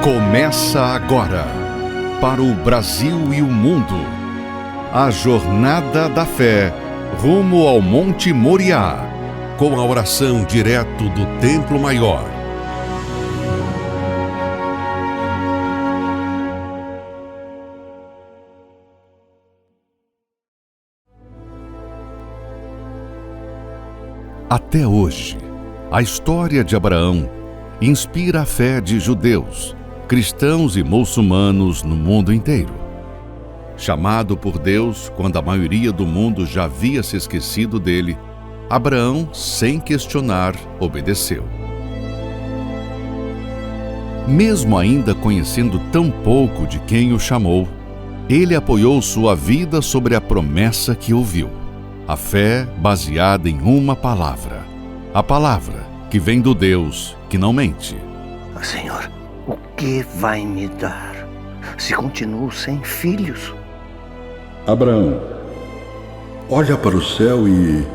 Começa agora, para o Brasil e o mundo, a Jornada da Fé, rumo ao Monte Moriá, com a oração direto do Templo Maior. Até hoje, a história de Abraão inspira a fé de judeus, cristãos e muçulmanos no mundo inteiro. Chamado por Deus quando a maioria do mundo já havia se esquecido dele, Abraão, sem questionar, obedeceu. Mesmo ainda conhecendo tão pouco de quem o chamou, ele apoiou sua vida sobre a promessa que ouviu. A fé baseada em uma palavra. A palavra que vem do Deus que não mente. Senhor, o que vai me dar se continuo sem filhos? Abraão, olha para o céu e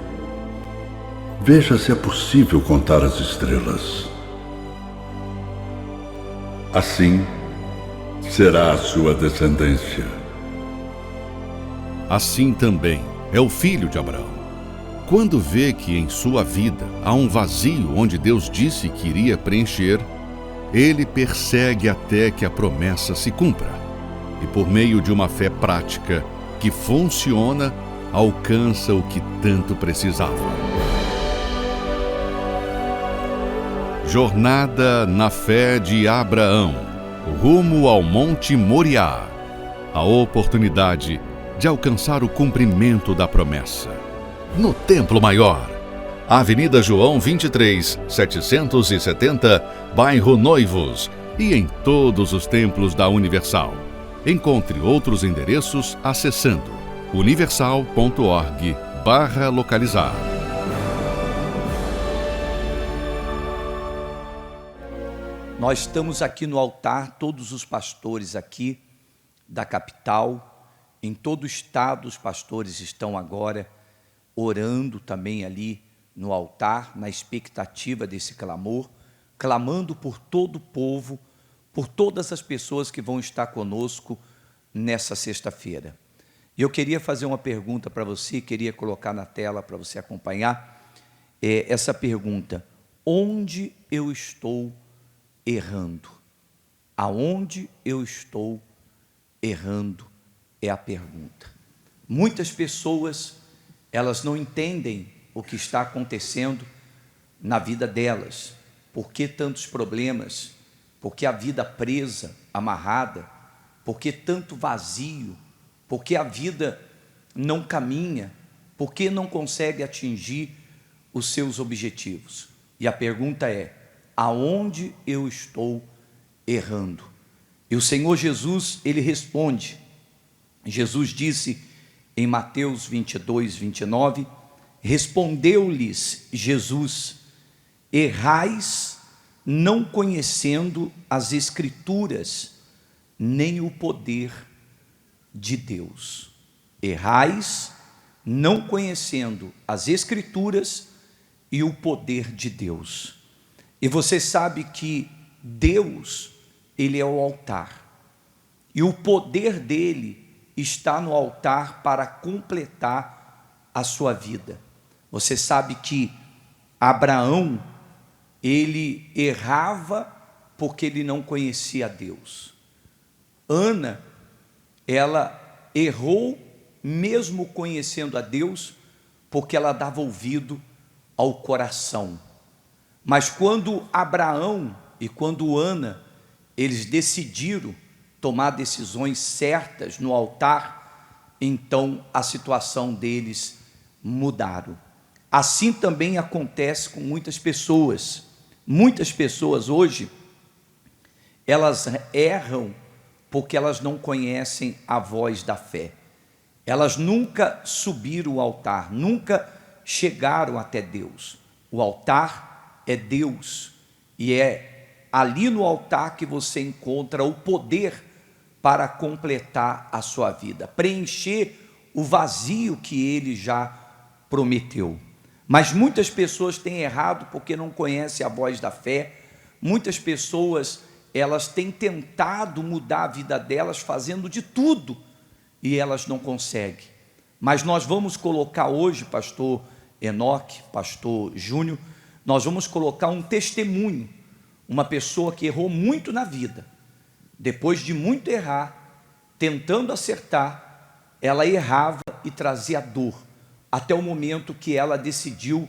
veja se é possível contar as estrelas. Assim será a sua descendência. Assim também é o filho de Abraão. Quando vê que em sua vida há um vazio onde Deus disse que iria preencher, ele persegue até que a promessa se cumpra. E por meio de uma fé prática que funciona, alcança o que tanto precisava. Jornada na fé de Abraão, rumo ao Monte Moriá. A oportunidade de alcançar o cumprimento da promessa. No Templo Maior, Avenida João 23, 770, bairro Noivos, e em todos os templos da Universal. Encontre outros endereços acessando universal.org/localizar. Nós estamos aqui no altar, todos os pastores aqui da capital, em todo o estado os pastores estão agora orando também ali no altar, na expectativa desse clamor, clamando por todo o povo, por todas as pessoas que vão estar conosco nessa sexta-feira. E eu queria fazer uma pergunta para você, queria colocar na tela para você acompanhar, essa pergunta: onde eu estou errando? Aonde eu estou errando é a pergunta. Muitas pessoas, elas não entendem o que está acontecendo na vida delas. Por que tantos problemas? Por que a vida presa, amarrada? Por que tanto vazio? Por que a vida não caminha? Por que não consegue atingir os seus objetivos? E a pergunta é: aonde eu estou errando? E o Senhor Jesus, Ele responde. Jesus disse em Mateus 22, 29, respondeu-lhes Jesus: errais não conhecendo as Escrituras, nem o poder de Deus. Errais não conhecendo as Escrituras e o poder de Deus. E você sabe que Deus, Ele é o altar, e o poder dele está no altar para completar a sua vida. Você sabe que Abraão, ele errava porque ele não conhecia Deus. Ana, ela errou mesmo conhecendo a Deus, porque ela dava ouvido ao coração. Mas quando Abraão e quando Ana, eles decidiram tomar decisões certas no altar, então a situação deles mudaram. Assim também acontece com muitas pessoas. Muitas pessoas hoje, elas erram porque elas não conhecem a voz da fé. Elas nunca subiram o altar, nunca chegaram até Deus. O altar é Deus, e é ali no altar que você encontra o poder para completar a sua vida, preencher o vazio que Ele já prometeu. Mas muitas pessoas têm errado porque não conhecem a voz da fé. Muitas pessoas elas têm tentado mudar a vida delas, fazendo de tudo, e elas não conseguem. Mas nós vamos colocar hoje, pastor Enoque, pastor Júnior, nós vamos colocar um testemunho, uma pessoa que errou muito na vida, depois de muito errar, tentando acertar, ela errava e trazia dor, até o momento que ela decidiu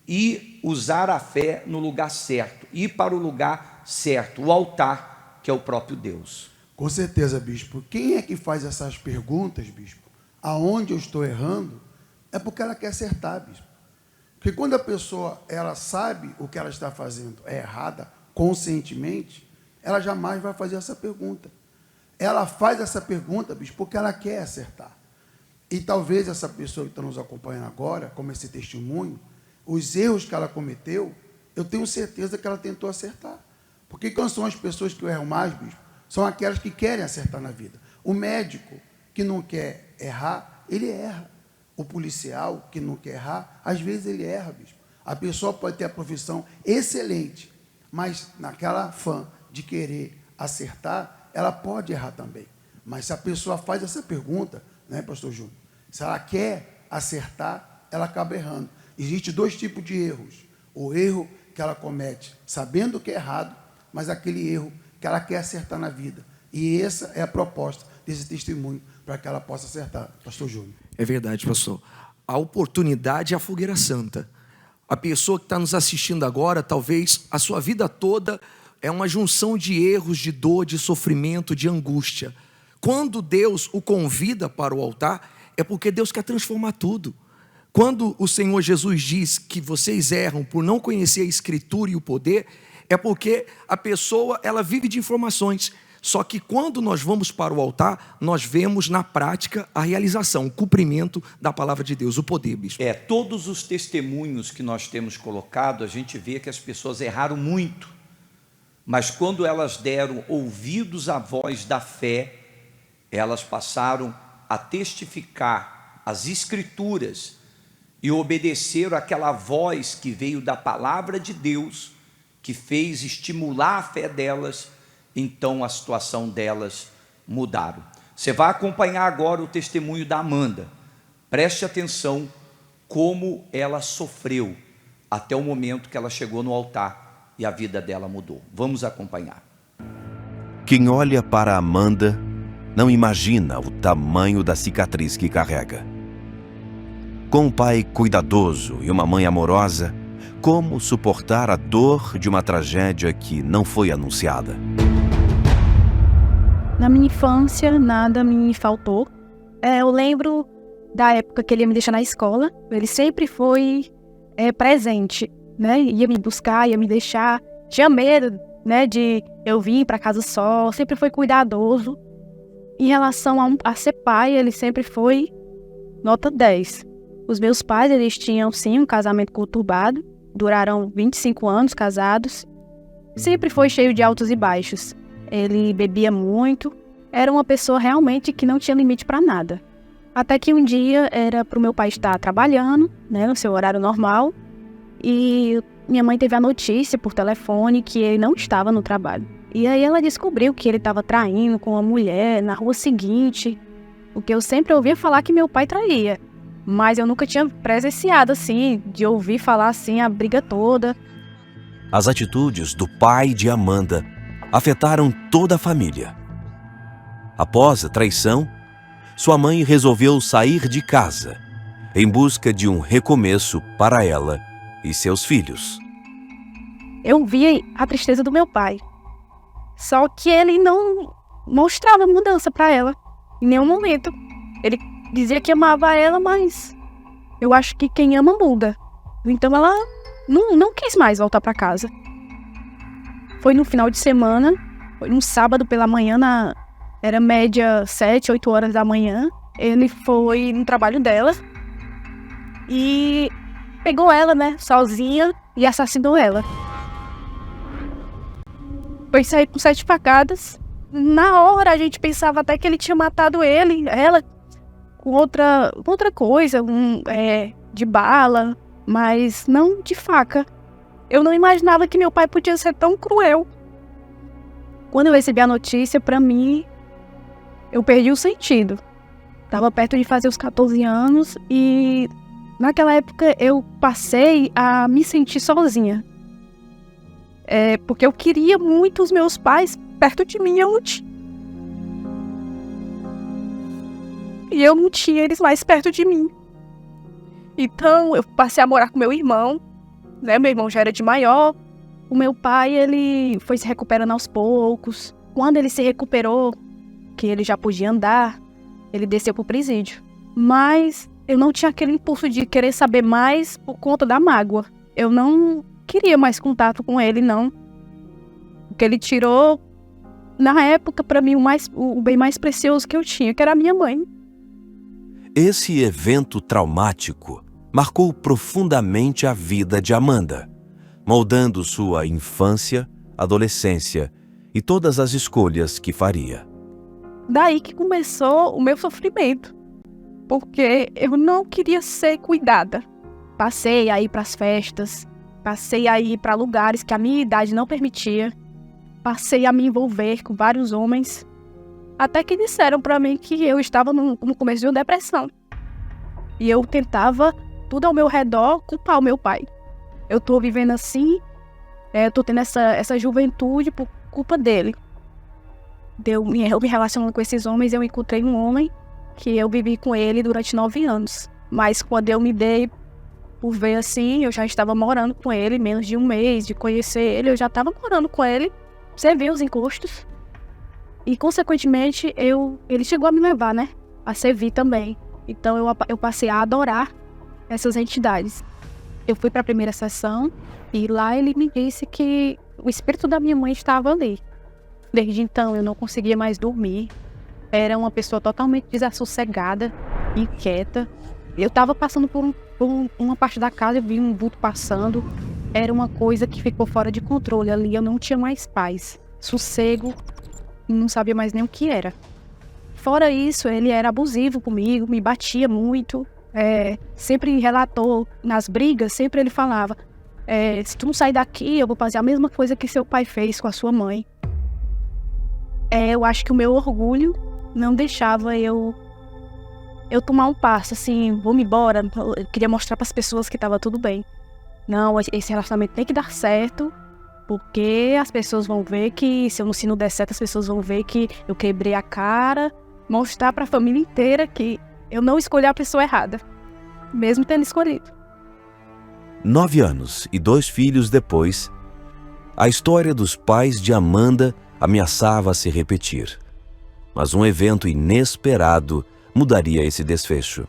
ir usar a fé no lugar certo, ir para o lugar certo, o altar, que é o próprio Deus. Com certeza, bispo. Quem é que faz essas perguntas, bispo? Aonde eu estou errando? É porque ela quer acertar, bispo. Porque quando a pessoa ela sabe o que ela está fazendo é errada, conscientemente, ela jamais vai fazer essa pergunta. Ela faz essa pergunta, bispo, porque ela quer acertar. E talvez essa pessoa que está nos acompanhando agora, como esse testemunho, os erros que ela cometeu, eu tenho certeza que ela tentou acertar. Porque quais são as pessoas que erram mais, bispo? São aquelas que querem acertar na vida. O médico que não quer errar, ele erra. O policial que não quer errar, às vezes ele erra, bispo. A pessoa pode ter a profissão excelente, mas naquela fã de querer acertar, ela pode errar também. Mas se a pessoa faz essa pergunta, né, pastor Júnior? Se ela quer acertar, ela acaba errando. Existem dois tipos de erros. O erro que ela comete sabendo que é errado, mas aquele erro que ela quer acertar na vida. E essa é a proposta desse testemunho, para que ela possa acertar. Pastor Júnior. É verdade, pastor. A oportunidade é a fogueira santa. A pessoa que está nos assistindo agora, talvez a sua vida toda é uma junção de erros, de dor, de sofrimento, de angústia. Quando Deus o convida para o altar, é porque Deus quer transformar tudo. Quando o Senhor Jesus diz que vocês erram por não conhecer a Escritura e o poder, é porque a pessoa ela vive de informações. Só que quando nós vamos para o altar, nós vemos na prática a realização, o cumprimento da palavra de Deus, o poder, bispo. Todos os testemunhos que nós temos colocado, a gente vê que as pessoas erraram muito, mas quando elas deram ouvidos à voz da fé, elas passaram a testificar as Escrituras e obedeceram àquela voz que veio da palavra de Deus, que fez estimular a fé delas. Então a situação delas mudaram. Você vai acompanhar agora o testemunho da Amanda. Preste atenção como ela sofreu até o momento que ela chegou no altar e a vida dela mudou. Vamos acompanhar. Quem olha para Amanda não imagina o tamanho da cicatriz que carrega. Com um pai cuidadoso e uma mãe amorosa, como suportar a dor de uma tragédia que não foi anunciada? Na minha infância, nada me faltou. Eu lembro da época que ele ia me deixar na escola. Ele sempre foi presente, né? Ia me buscar, ia me deixar. Tinha medo, né, de eu vir para casa só. Sempre foi cuidadoso. Em relação a ser pai, ele sempre foi nota 10. Os meus pais, eles tinham, sim, um casamento conturbado. Duraram 25 anos casados. Sempre foi cheio de altos e baixos. Ele bebia muito, era uma pessoa realmente que não tinha limite para nada. Até que um dia era para o meu pai estar trabalhando, né, no seu horário normal, e minha mãe teve a notícia por telefone que ele não estava no trabalho. E aí ela descobriu que ele estava traindo com uma mulher na rua seguinte, o que eu sempre ouvia falar que meu pai traía, mas eu nunca tinha presenciado assim, de ouvir falar assim a briga toda. As atitudes do pai de Amanda afetaram toda a família. Após a traição, sua mãe resolveu sair de casa em busca de um recomeço para ela e seus filhos. Eu via a tristeza do meu pai, só que ele não mostrava mudança para ela em nenhum momento. Ele dizia que amava ela, mas eu acho que quem ama muda. Então ela não quis mais voltar para casa. Foi no final de semana, foi num sábado pela manhã, era média 7, 8 horas da manhã. Ele foi no trabalho dela e pegou ela, né, sozinha, e assassinou ela. Foi sair com 7 facadas. Na hora a gente pensava até que ele tinha matado ela com outra coisa, de bala, mas não de faca. Eu não imaginava que meu pai podia ser tão cruel. Quando eu recebi a notícia, para mim, eu perdi o sentido. Estava perto de fazer os 14 anos e naquela época eu passei a me sentir sozinha. Porque eu queria muito os meus pais perto de mim, e eu não tinha eles mais perto de mim. Então eu passei a morar com meu irmão, né? Meu irmão já era de maior. O meu pai, ele foi se recuperando aos poucos. Quando ele se recuperou, que ele já podia andar, ele desceu pro presídio. Mas eu não tinha aquele impulso de querer saber mais por conta da mágoa. Eu não queria mais contato com ele, não. O que ele tirou, na época, para mim, o bem mais precioso que eu tinha, que era a minha mãe. Esse evento traumático marcou profundamente a vida de Amanda, moldando sua infância, adolescência e todas as escolhas que faria. Daí que começou o meu sofrimento, porque eu não queria ser cuidada. Passei a ir para as festas, passei a ir para lugares que a minha idade não permitia, passei a me envolver com vários homens, até que disseram para mim que eu estava no começo de uma depressão. E eu tentava, tudo ao meu redor, culpar o meu pai. Eu tô vivendo assim, eu tô tendo essa juventude por culpa dele. Eu me relacionando com esses homens, eu encontrei um homem que eu vivi com ele durante 9 anos. Mas quando eu me dei por ver assim, eu já estava morando com ele, menos de um mês de conhecer ele, eu já estava morando com ele. Você vê os encostos. E, consequentemente, ele chegou a me levar, né? A servir também. Então, eu passei a adorar essas entidades. Eu fui para a primeira sessão e lá ele me disse que o espírito da minha mãe estava ali. Desde então, eu não conseguia mais dormir. Era uma pessoa totalmente desassossegada, inquieta. Eu estava passando por uma parte da casa, eu vi um vulto passando. Era uma coisa que ficou fora de controle ali. Eu não tinha mais paz, sossego. Não sabia mais nem o que era. Fora isso, ele era abusivo comigo, me batia muito. Sempre relatou nas brigas, sempre ele falava: se tu não sair daqui, eu vou fazer a mesma coisa que seu pai fez com a sua mãe. Eu acho que o meu orgulho não deixava eu tomar um passo, assim, vou-me embora. Eu queria mostrar para as pessoas que estava tudo bem. Não, esse relacionamento tem que dar certo, porque as pessoas vão ver que, se não der certo, as pessoas vão ver que eu quebrei a cara, mostrar para a família inteira que eu não escolhi a pessoa errada, mesmo tendo escolhido. 9 anos e 2 filhos depois, a história dos pais de Amanda ameaçava se repetir. Mas um evento inesperado mudaria esse desfecho.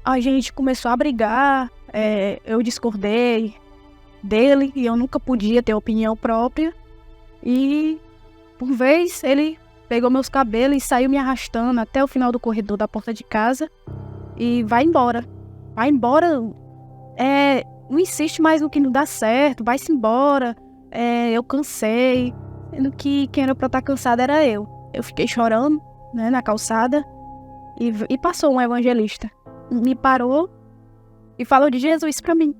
A gente começou a brigar, eu discordei dele e eu nunca podia ter opinião própria. E, por vez, ele pegou meus cabelos e saiu me arrastando até o final do corredor da porta de casa e vai embora. Vai embora, não insiste mais no que não dá certo, vai-se embora. Eu cansei, sendo que quem era pra estar cansada era eu. Eu fiquei chorando, né, na calçada e passou um evangelista. Me parou e falou de Jesus pra mim.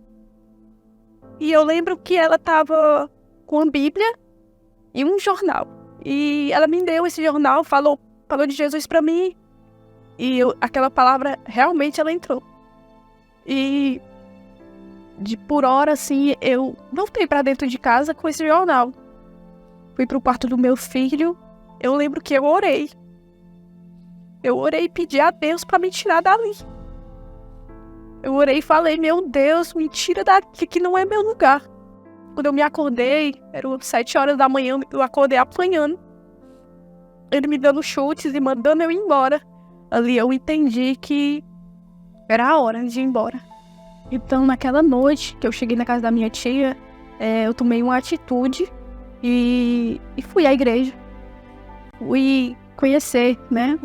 E eu lembro que ela tava com a Bíblia e um jornal. E ela me deu esse jornal, falou de Jesus pra mim. E aquela palavra, realmente ela entrou. E por hora, assim, eu voltei pra dentro de casa com esse jornal. Fui pro quarto do meu filho. Eu lembro que eu orei. Eu orei e pedi a Deus pra me tirar dali. Eu orei e falei: meu Deus, me tira daqui, que não é meu lugar. Quando eu me acordei, eram 7 horas da manhã, eu acordei apanhando. Ele me dando chutes e mandando eu ir embora. Ali eu entendi que era a hora de ir embora. Então, naquela noite que eu cheguei na casa da minha tia, eu tomei uma atitude e fui à igreja. Fui conhecer, né,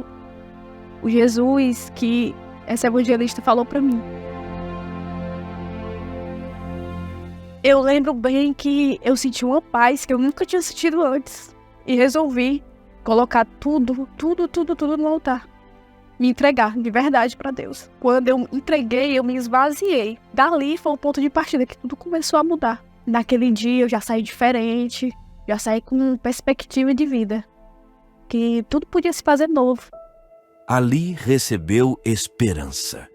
o Jesus que essa evangelista falou pra mim. Eu lembro bem que eu senti uma paz que eu nunca tinha sentido antes. E resolvi colocar tudo no altar. Me entregar de verdade pra Deus. Quando eu entreguei, eu me esvaziei. Dali foi o ponto de partida que tudo começou a mudar. Naquele dia eu já saí diferente. já saí com perspectiva de vida, que tudo podia se fazer novo. Ali recebeu esperança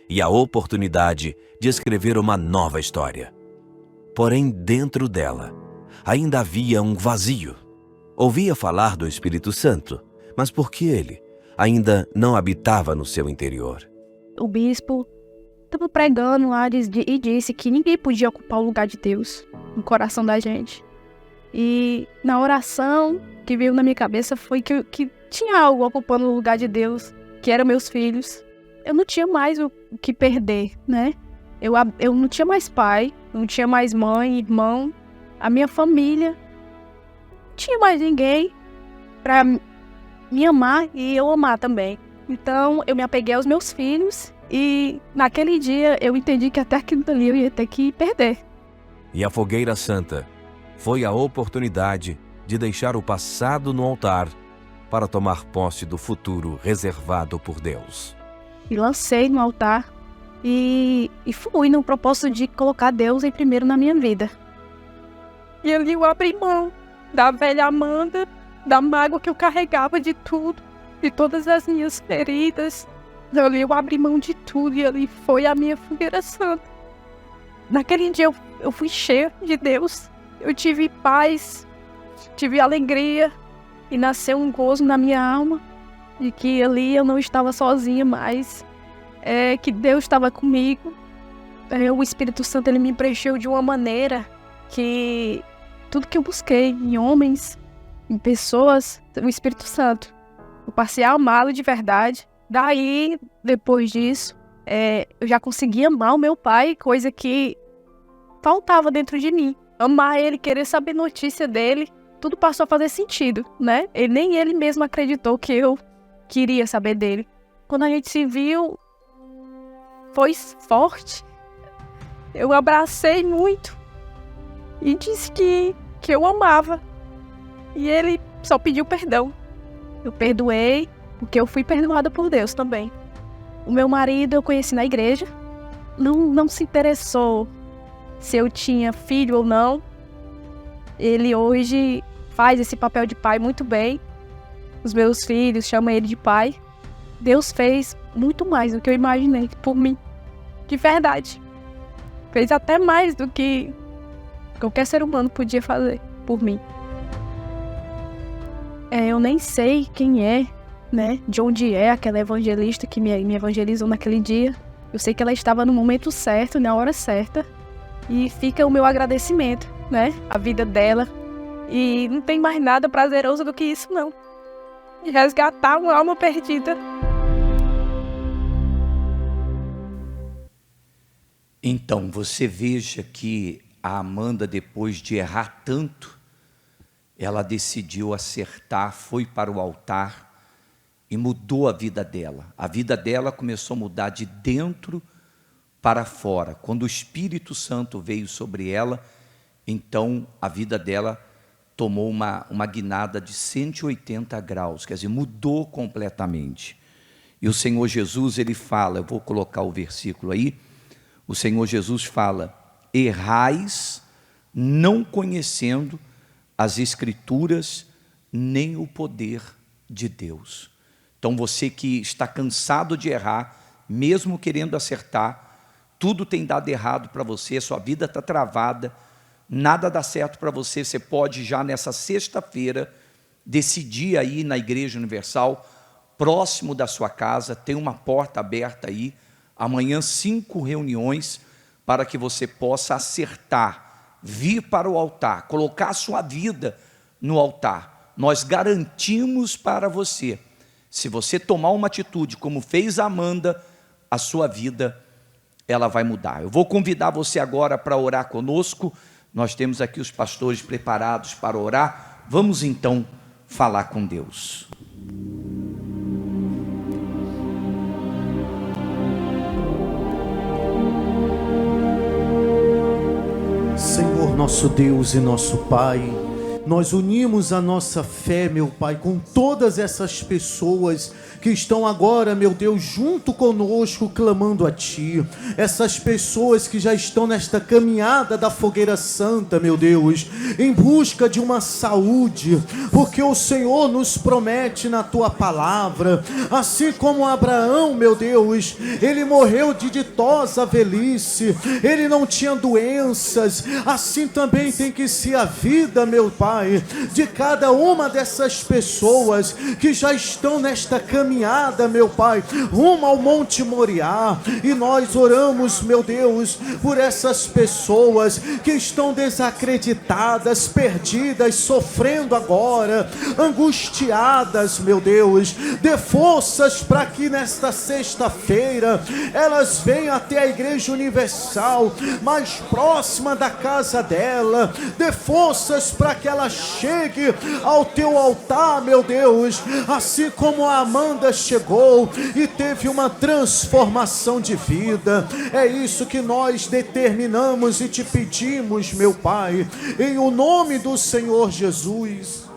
e a oportunidade de escrever uma nova história. Porém, dentro dela, ainda havia um vazio. Ouvia falar do Espírito Santo, mas por que ele ainda não habitava no seu interior? O bispo estava pregando lá e disse que ninguém podia ocupar o lugar de Deus no coração da gente. E na oração que veio na minha cabeça foi que tinha algo ocupando o lugar de Deus, que eram meus filhos. Eu não tinha mais o que perder, né? Eu não tinha mais pai, não tinha mais mãe, irmão, a minha família. Não tinha mais ninguém para me amar e eu amar também. Então eu me apeguei aos meus filhos e naquele dia eu entendi que até aquilo ali eu ia ter que perder. E a Fogueira Santa foi a oportunidade de deixar o passado no altar para tomar posse do futuro reservado por Deus. E lancei no altar e fui no propósito de colocar Deus em primeiro na minha vida. E ali eu abri mão da velha Amanda, da mágoa que eu carregava de tudo, de todas as minhas feridas. Ali eu abri mão de tudo e ali foi a minha Fogueira Santa. Naquele dia eu fui cheia de Deus. Eu tive paz, tive alegria e nasceu um gozo na minha alma de que ali eu não estava sozinha mais, que Deus estava comigo. O Espírito Santo ele me preencheu de uma maneira que tudo que eu busquei em homens, em pessoas, o Espírito Santo, eu passei a amá-lo de verdade. Daí, depois disso, eu já consegui amar o meu pai, coisa que faltava dentro de mim. Amar ele, querer saber notícia dele, tudo passou a fazer sentido, né? Nem ele mesmo acreditou que eu queria saber dele. Quando a gente se viu, foi forte. Eu abracei muito e disse que eu amava. E ele só pediu perdão. Eu perdoei, porque eu fui perdoada por Deus também. O meu marido eu conheci na igreja, não se interessou se eu tinha filho ou não. Ele hoje faz esse papel de pai muito bem. Os meus filhos chamam ele de pai. Deus fez muito mais do que eu imaginei por mim. De verdade. Fez até mais do que qualquer ser humano podia fazer por mim. Eu nem sei quem é, né? De onde é aquela evangelista que me evangelizou naquele dia. Eu sei que ela estava no momento certo, na hora certa. E fica o meu agradecimento, né? A vida dela. E não tem mais nada prazeroso do que isso, não. De resgatar uma alma perdida. Então, você veja que a Amanda, depois de errar tanto, ela decidiu acertar, foi para o altar e mudou a vida dela. A vida dela começou a mudar de dentro para fora. Quando o Espírito Santo veio sobre ela, então a vida dela tomou uma guinada de 180 graus, quer dizer, mudou completamente. E o Senhor Jesus, ele fala, eu vou colocar o versículo aí, o Senhor Jesus fala: errais não conhecendo as Escrituras nem o poder de Deus. Então você que está cansado de errar, mesmo querendo acertar, tudo tem dado errado para você, sua vida está travada, nada dá certo para você, você pode já nessa sexta-feira decidir aí na Igreja Universal, próximo da sua casa, tem uma porta aberta aí, amanhã 5 reuniões para que você possa acertar, vir para o altar, colocar a sua vida no altar. Nós garantimos para você, se você tomar uma atitude como fez a Amanda, a sua vida ela vai mudar. Eu vou convidar você agora para orar conosco. Nós temos aqui os pastores preparados para orar. Vamos então falar com Deus. Senhor nosso Deus e nosso Pai, nós unimos a nossa fé, meu Pai, com todas essas pessoas que estão agora, meu Deus, junto conosco, clamando a Ti. Essas pessoas que já estão nesta caminhada da fogueira santa, meu Deus, em busca de uma saúde, porque o Senhor nos promete na Tua palavra, assim como Abraão, meu Deus, ele morreu de ditosa velhice, ele não tinha doenças, assim também tem que ser a vida, meu Pai, de cada uma dessas pessoas que já estão nesta caminhada, meu Pai, rumo ao Monte Moriá. E nós oramos, meu Deus, por essas pessoas que estão desacreditadas, perdidas, sofrendo agora, angustiadas, meu Deus. Dê forças para que nesta sexta-feira elas venham até a Igreja Universal, mais próxima da casa dela. Dê forças para que ela chegue ao Teu altar, meu Deus, assim como a Amanda chegou e teve uma transformação de vida. É isso que nós determinamos e te pedimos, meu Pai, em o nome do Senhor Jesus.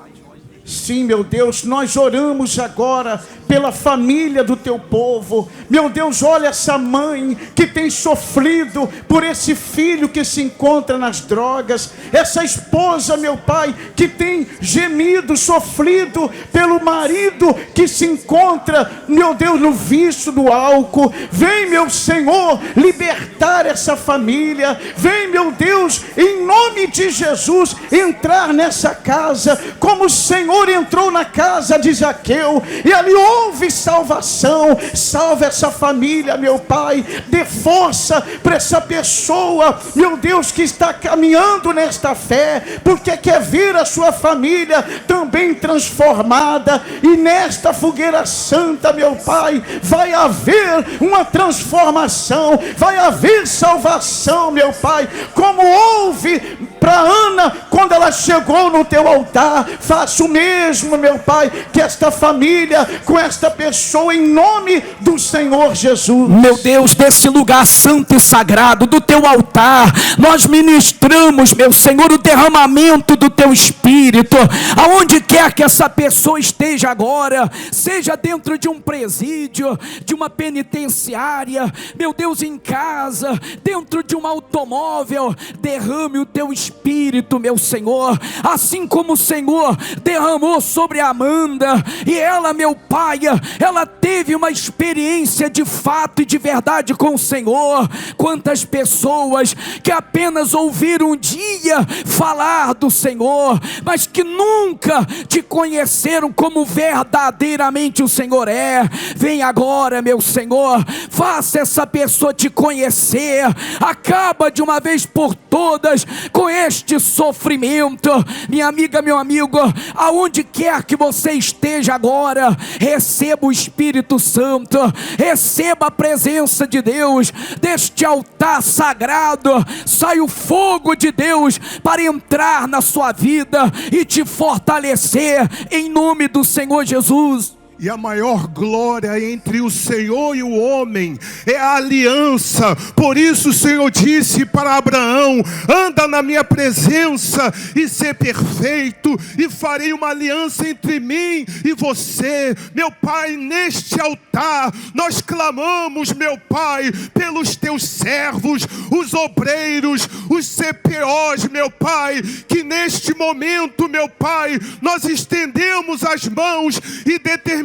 Sim, meu Deus, nós oramos agora pela família do Teu povo. Meu Deus, olha essa mãe que tem sofrido por esse filho que se encontra nas drogas, essa esposa, meu Pai, que tem gemido, sofrido pelo marido que se encontra, meu Deus, no vício do álcool. Vem, meu Senhor, libertar essa família. Vem, meu Deus, em nome de Jesus, entrar nessa casa como o Senhor entrou na casa de Zaqueu e ali houve salvação. Salve essa família, meu Pai. Dê força para essa pessoa, meu Deus, que está caminhando nesta fé, porque quer ver a sua família também transformada. E nesta fogueira santa, meu Pai, vai haver uma transformação, vai haver salvação, meu Pai, como houve para Ana quando ela chegou no Teu altar. Faça o mesmo, meu Pai, que esta família, com esta pessoa, em nome do Senhor Jesus. Meu Deus, desse lugar santo e sagrado, do Teu altar, nós ministramos, meu Senhor, o derramamento do Teu Espírito, aonde quer que essa pessoa esteja agora, seja dentro de um presídio, de uma penitenciária, meu Deus, em casa, dentro de um automóvel. Derrame o Teu Espírito, meu Senhor, assim como o Senhor derramou sobre a Amanda, e ela, meu Pai, ela teve uma experiência de fato e de verdade com o Senhor. Quantas pessoas que apenas ouviram um dia falar do Senhor, mas que nunca te conheceram como verdadeiramente o Senhor é. Vem agora, meu Senhor, faça essa pessoa te conhecer. Acaba de uma vez por todas com este sofrimento. Minha amiga, meu amigo, aonde quer que você esteja agora, receba o Espírito Santo, receba a presença de Deus. Deste altar sagrado sai o fogo de Deus para entrar na sua vida e te fortalecer, em nome do Senhor Jesus. E a maior glória entre o Senhor e o homem é a aliança. Por isso o Senhor disse para Abraão: anda na minha presença e ser perfeito, e farei uma aliança entre mim e você. Meu Pai, neste altar nós clamamos, meu Pai, pelos teus servos, os obreiros, os CPOs, meu Pai, que neste momento, meu Pai, nós estendemos as mãos e determinamos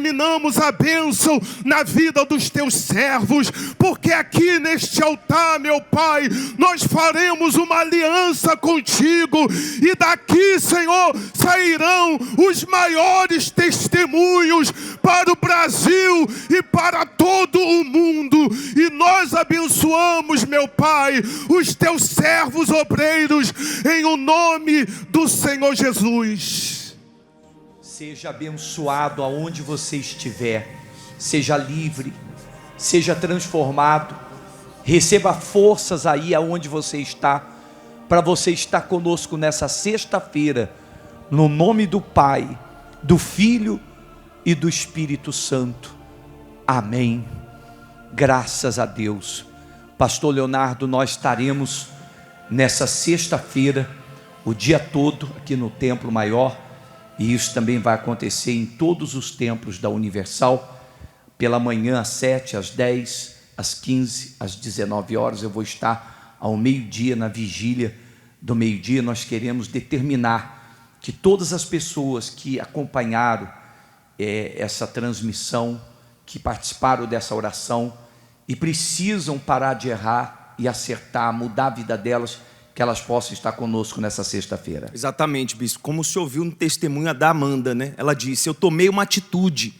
a bênção na vida dos teus servos, porque aqui neste altar, meu Pai, nós faremos uma aliança contigo, e daqui, Senhor, sairão os maiores testemunhos para o Brasil e para todo o mundo. E nós abençoamos, meu Pai, os teus servos obreiros, em o nome do Senhor Jesus. Seja abençoado aonde você estiver, seja livre, seja transformado, receba forças aí aonde você está, para você estar conosco nessa sexta-feira, no nome do Pai, do Filho e do Espírito Santo. Amém. Graças a Deus. Pastor Leonardo, nós estaremos nessa sexta-feira o dia todo aqui no Templo Maior, e isso também vai acontecer em todos os templos da Universal. Pela manhã às 7, às 10, às 15, às 19 horas, eu vou estar ao meio-dia, na vigília do meio-dia. Nós queremos determinar que todas as pessoas que acompanharam essa transmissão, que participaram dessa oração e precisam parar de errar e acertar, mudar a vida delas, que elas possam estar conosco nessa sexta-feira. Exatamente, bispo. Como o senhor viu no testemunho da Amanda, né? Ela disse: eu tomei uma atitude,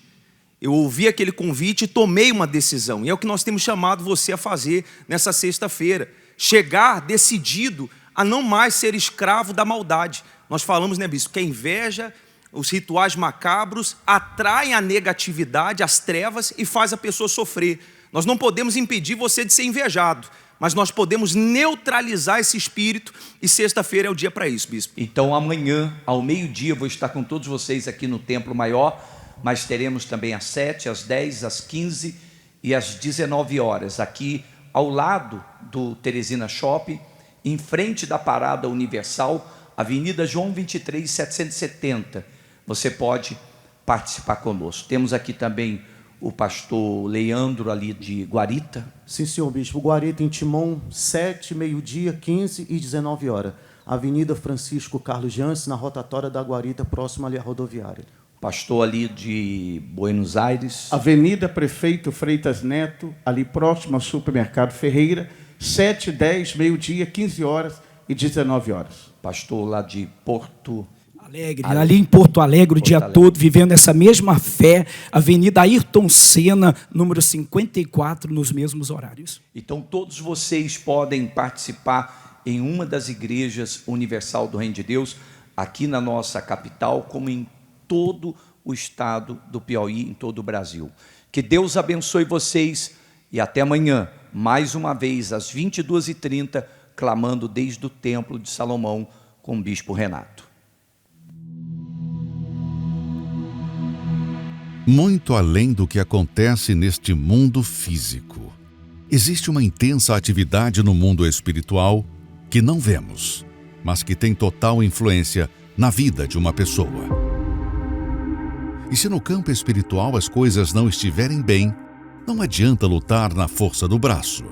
eu ouvi aquele convite e tomei uma decisão. E é o que nós temos chamado você a fazer nessa sexta-feira. Chegar decidido a não mais ser escravo da maldade. Nós falamos, né, bispo, que a inveja, os rituais macabros atraem a negatividade, as trevas, e faz a pessoa sofrer. Nós não podemos impedir você de ser invejado, mas nós podemos neutralizar esse espírito, e sexta-feira é o dia para isso, bispo. Então amanhã, ao meio-dia, eu vou estar com todos vocês aqui no Templo Maior, mas teremos também às 7, às 10, às 15 e às 19 horas, aqui ao lado do Teresina Shopping, em frente da Parada Universal, Avenida João 23, 770. Você pode participar conosco. Temos aqui também o pastor Leandro, ali de Guarita. Sim, senhor bispo. Guarita, em Timon, 7, meio-dia, 15 e 19 horas. Avenida Francisco Carlos Jantes, na rotatória da Guarita, próximo ali à rodoviária. Pastor ali de Buenos Aires. Avenida Prefeito Freitas Neto, ali próximo ao Supermercado Ferreira, 7, 10, meio-dia, 15 horas e 19 horas. Pastor lá de Porto Alegre, ali em Porto Alegre, o dia todo, vivendo essa mesma fé, Avenida Ayrton Senna, número 54, nos mesmos horários. Então todos vocês podem participar em uma das igrejas Universal do Reino de Deus, aqui na nossa capital, como em todo o estado do Piauí, em todo o Brasil. Que Deus abençoe vocês e até amanhã, mais uma vez, às 22h30, clamando desde o Templo de Salomão com o Bispo Renato. Muito além do que acontece neste mundo físico, existe uma intensa atividade no mundo espiritual que não vemos, mas que tem total influência na vida de uma pessoa. E se no campo espiritual as coisas não estiverem bem, não adianta lutar na força do braço.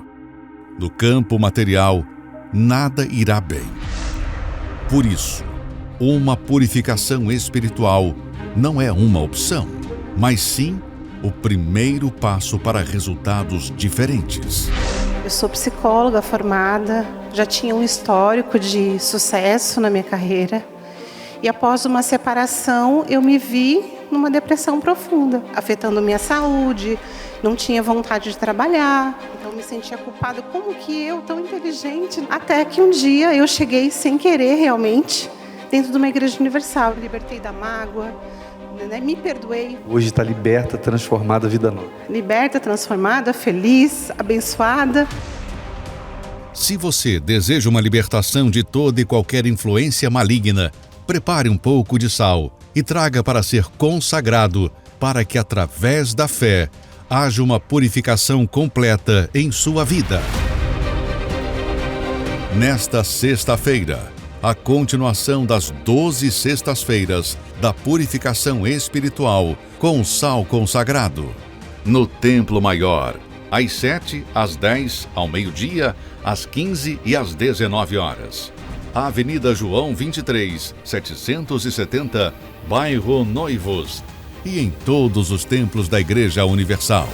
No campo material, nada irá bem. Por isso, uma purificação espiritual não é uma opção, mas sim o primeiro passo para resultados diferentes. Eu sou psicóloga formada, já tinha um histórico de sucesso na minha carreira, e após uma separação eu me vi numa depressão profunda, afetando minha saúde, não tinha vontade de trabalhar, então me sentia culpada, como que eu, tão inteligente? Até que um dia eu cheguei sem querer realmente, dentro de uma igreja universal, me libertei da mágoa, me perdoei. Hoje está liberta, transformada, vida nova. Liberta, transformada, feliz, abençoada. Se você deseja uma libertação de toda e qualquer influência maligna, prepare um pouco de sal e traga para ser consagrado, para que através da fé haja uma purificação completa em sua vida. Nesta sexta-feira, a continuação das 12 sextas-feiras da purificação espiritual com o sal consagrado. No Templo Maior, às 7, às 10, ao meio-dia, às 15 e às 19 horas. Avenida João 23, 770, bairro Noivos. E em todos os templos da Igreja Universal.